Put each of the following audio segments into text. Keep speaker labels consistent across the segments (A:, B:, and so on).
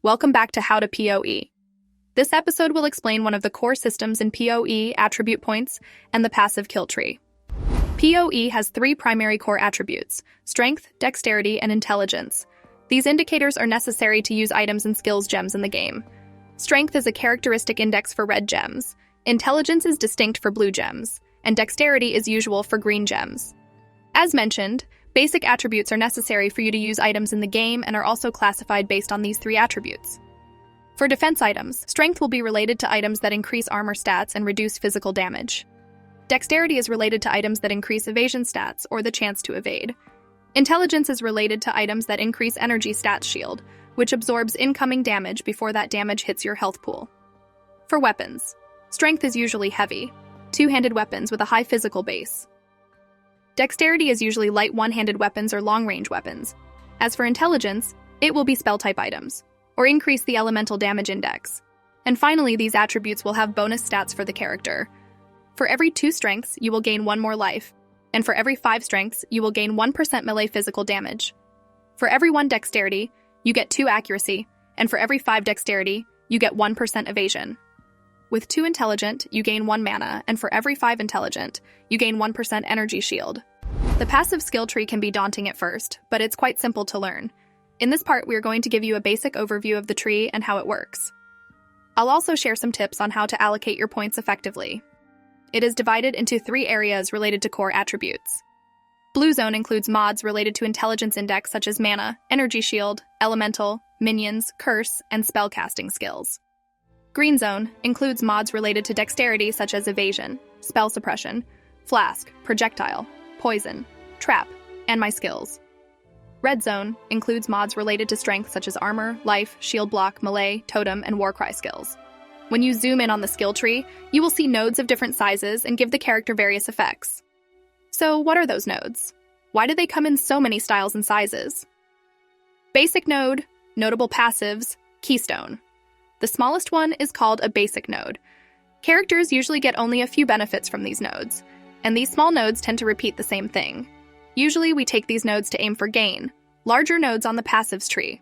A: Welcome back to How to PoE. This episode will explain one of the core systems in PoE, attribute points, and the passive kill tree. PoE has three primary core attributes: strength, dexterity, and intelligence. These indicators are necessary to use items and skills gems in the game. Strength is a characteristic index for red gems, intelligence is distinct for blue gems, and dexterity is usual for green gems. As mentioned, basic attributes are necessary for you to use items in the game and are also classified based on these three attributes. For defense items, strength will be related to items that increase armor stats and reduce physical damage. Dexterity is related to items that increase evasion stats or the chance to evade. Intelligence is related to items that increase energy stats shield, which absorbs incoming damage before that damage hits your health pool. For weapons, strength is usually heavy, two-handed weapons with a high physical base. Dexterity is usually light one-handed weapons or long-range weapons. As for intelligence, it will be spell-type items, or increase the elemental damage index. And finally, these attributes will have bonus stats for the character. For every 2 strengths, you will gain 1 more life, and for every 5 strengths, you will gain 1% melee physical damage. For every 1 dexterity, you get 2 accuracy, and for every 5 dexterity, you get 1% evasion. With 2 intelligent, you gain 1 mana, and for every 5 intelligent, you gain 1% energy shield. The passive skill tree can be daunting at first, but it's quite simple to learn. In this part, we are going to give you a basic overview of the tree and how it works. I'll also share some tips on how to allocate your points effectively. It is divided into 3 areas related to core attributes. Blue zone includes mods related to intelligence index such as mana, energy shield, elemental, minions, curse, and spellcasting skills. Green zone includes mods related to dexterity such as evasion, spell suppression, flask, projectile, poison, trap, and my skills. Red zone includes mods related to strength such as armor, life, shield block, melee, totem, and warcry skills. When you zoom in on the skill tree, you will see nodes of different sizes and give the character various effects. So what are those nodes? Why do they come in so many styles and sizes? Basic node, notable passives, keystone. The smallest one is called a basic node. Characters usually get only a few benefits from these nodes, and these small nodes tend to repeat the same thing. Usually we take these nodes to aim for gain, larger nodes on the passives tree.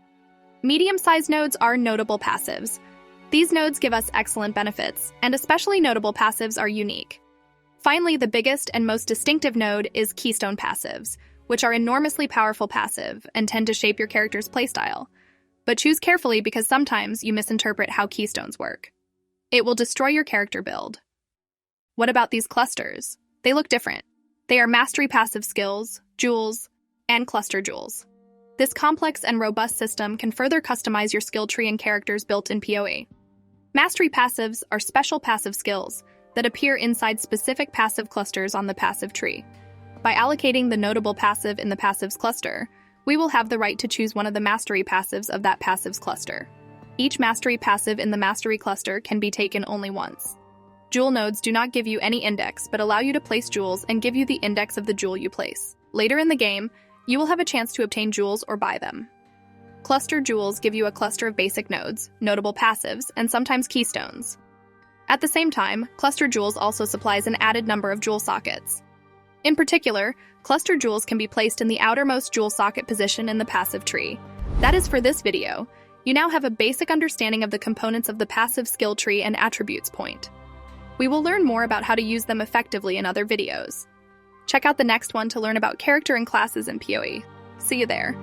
A: Medium-sized nodes are notable passives. These nodes give us excellent benefits, and especially notable passives are unique. Finally, the biggest and most distinctive node is keystone passives, which are enormously powerful passive and tend to shape your character's playstyle. But choose carefully because sometimes you misinterpret how keystones work. It will destroy your character build. What about these clusters? They look different. They are mastery passive skills, jewels, and cluster jewels. This complex and robust system can further customize your skill tree and characters built in PoE. Mastery passives are special passive skills that appear inside specific passive clusters on the passive tree. By allocating the notable passive in the passives cluster, we will have the right to choose one of the mastery passives of that passives cluster. Each mastery passive in the mastery cluster can be taken only once. Jewel nodes do not give you any index, but allow you to place jewels and give you the index of the jewel you place. Later in the game, you will have a chance to obtain jewels or buy them. Cluster jewels give you a cluster of basic nodes, notable passives, and sometimes keystones. At the same time, cluster jewels also supplies an added number of jewel sockets. In particular, cluster jewels can be placed in the outermost jewel socket position in the passive tree. That is for this video. You now have a basic understanding of the components of the passive skill tree and attributes point. We will learn more about how to use them effectively in other videos. Check out the next one to learn about character and classes in PoE. See you there.